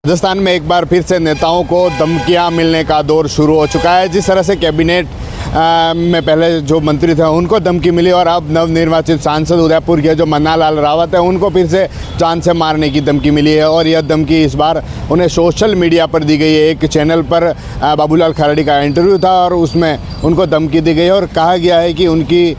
राजस्थान में एक बार फिर से नेताओं को धमकियां मिलने का दौर शुरू हो चुका है। जिस तरह से कैबिनेट में पहले जो मंत्री थे उनको धमकी मिली और अब नवनिर्वाचित सांसद उदयपुर के जो मन्ना लाल रावत है उनको फिर से जान से मारने की धमकी मिली है। और यह धमकी इस बार उन्हें सोशल मीडिया पर दी गई है। एक चैनल पर बाबूलाल खराड़ी का इंटरव्यू था और उसमें उनको धमकी दी गई और कहा गया है कि उनकी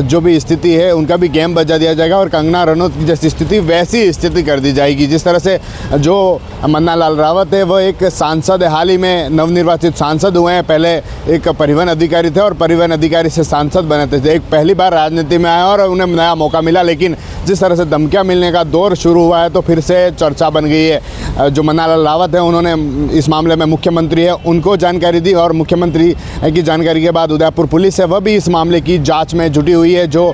जो भी स्थिति है उनका भी गेम बजा दिया जाएगा और कंगना रनौत की जैसी स्थिति वैसी स्थिति कर दी जाएगी। जिस तरह से जो मन्ना लाल रावत है वह एक सांसद है, हाल ही में नवनिर्वाचित सांसद हुए हैं। पहले एक परिवहन अधिकारी थे और परिवहन अधिकारी से सांसद बने थे। एक पहली बार राजनीति में आए और उन्हें नया मौका मिला, लेकिन जिस तरह से धमकियां मिलने का दौर शुरू हुआ है तो फिर से चर्चा बन गई है। जो मन्ना लाल रावत है उन्होंने इस मामले में मुख्यमंत्री है उनको जानकारी दी और मुख्यमंत्री की जानकारी के बाद उदयपुर पुलिस है वह भी इस मामले की जाँच में जुटी हुई है। जो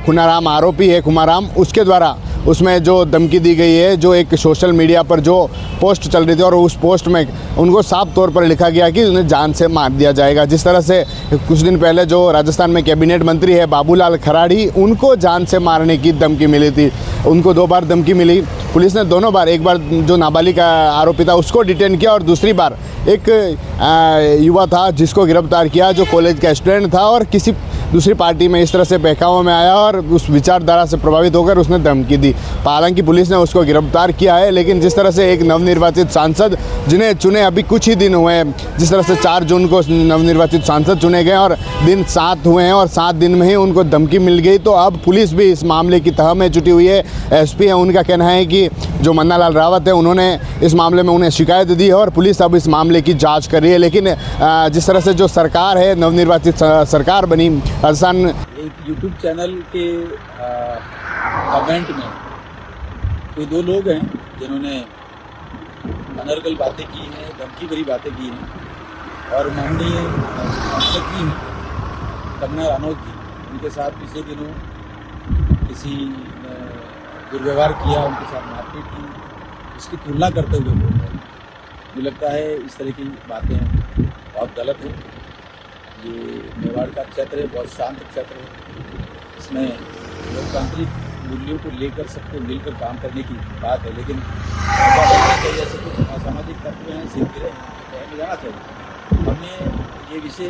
खुनाराम आरोपी है खुमाराम, उसके द्वारा उसमें जो धमकी दी गई है, जो एक सोशल मीडिया पर जो पोस्ट चल रही थी और उस पोस्ट में उनको साफ तौर पर लिखा गया कि उन्हें जान से मार दिया जाएगा। जिस तरह से कुछ दिन पहले जो राजस्थान में कैबिनेट मंत्री है बाबूलाल खराड़ी, उनको जान से मारने की धमकी मिली थी। उनको 2 बार धमकी मिली। पुलिस ने दोनों बार, एक बार जो नाबालिग आरोपी था उसको डिटेन किया और दूसरी बार एक युवा था जिसको गिरफ्तार किया जो कॉलेज का स्टूडेंट था और किसी दूसरी पार्टी में इस तरह से बहकावे में आया और उस विचारधारा से प्रभावित होकर उसने धमकी दी। हालांकि पुलिस ने उसको गिरफ्तार किया है, लेकिन जिस तरह से एक नवनिर्वाचित सांसद जिन्हें चुने अभी कुछ ही दिन हुए हैं, जिस तरह से 4 जून को नवनिर्वाचित सांसद चुने गए और दिन 7 हुए हैं और 7 दिन में ही उनको धमकी मिल गई, तो अब पुलिस भी इस मामले की तह में जुटी हुई है। एसपी है, उनका कहना है कि जो मन्ना लाल रावत है उन्होंने इस मामले में उन्हें शिकायत दी है और पुलिस अब इस मामले की जाँच कर रही है। लेकिन जिस तरह से जो सरकार है, नवनिर्वाचित सरकार बनी राजस्थान, एक यूट्यूब चैनल के कमेंट में कोई 2 लोग हैं जिन्होंने अनर्गल बातें की हैं, धमकी भरी बातें की हैं और माननीय सांसद जी हैं कंगना रनौत जी, उनके साथ पिछले दिनों किसी ने दुर्व्यवहार किया, उनके साथ मारपीट की, उसकी तुलना करते हुए मुझे लगता है इस तरह की बातें बहुत गलत हैं। ये मेवाड़ का क्षेत्र है, बहुत शांत क्षेत्र है, इसमें लोकतांत्रिक मूल्यों को लेकर सबको मिलकर काम करने की बात है। लेकिन जैसे कुछ असामाजिक तत्व हैं, सिलसिले हैं, तो जाना चाहिए। हमने ये विषय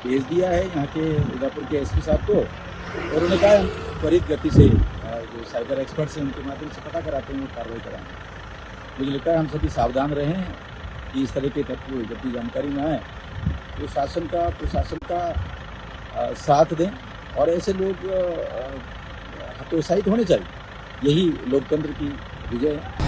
भेज दिया है यहाँ के उदयपुर के एसपी साहब को और उन्होंने कहा त्वरित गति से जो साइबर एक्सपर्ट्स हैं उनके माध्यम से पता कराते हैं, कार्रवाई कराएंगे। मुझे लगता है हम सभी सावधान रहें कि इस तरह के तत्व जब भी जानकारी में आए तो प्रशासन का साथ दें और ऐसे लोग हतोत्साहित होने चाहिए। यही लोकतंत्र की विजय है।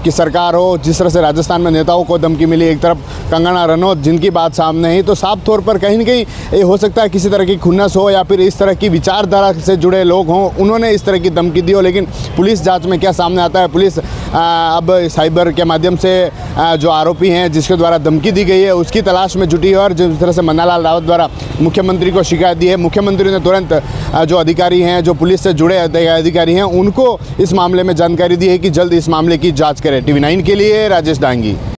की सरकार हो, जिस तरह से राजस्थान में नेताओं को धमकी मिली, एक तरफ कंगना रनौत जिनकी बात सामने है, तो साफ तौर पर कहीं न कहीं ये हो सकता है किसी तरह की खुन्नस हो या फिर इस तरह की विचारधारा से जुड़े लोग हों, उन्होंने इस तरह की धमकी दी हो। लेकिन पुलिस जांच में क्या सामने आता है, पुलिस अब साइबर के माध्यम से जो आरोपी हैं जिसके द्वारा धमकी दी गई है उसकी तलाश में जुटी है। और जिस तरह से मन्ना लाल रावत द्वारा मुख्यमंत्री को शिकायत दी है, मुख्यमंत्री ने तुरंत जो अधिकारी हैं, जो पुलिस से जुड़े अधिकारी हैं, उनको इस मामले में जानकारी दी है कि जल्द इस मामले की जांच करें। TV9 के लिए राजेश डांगी।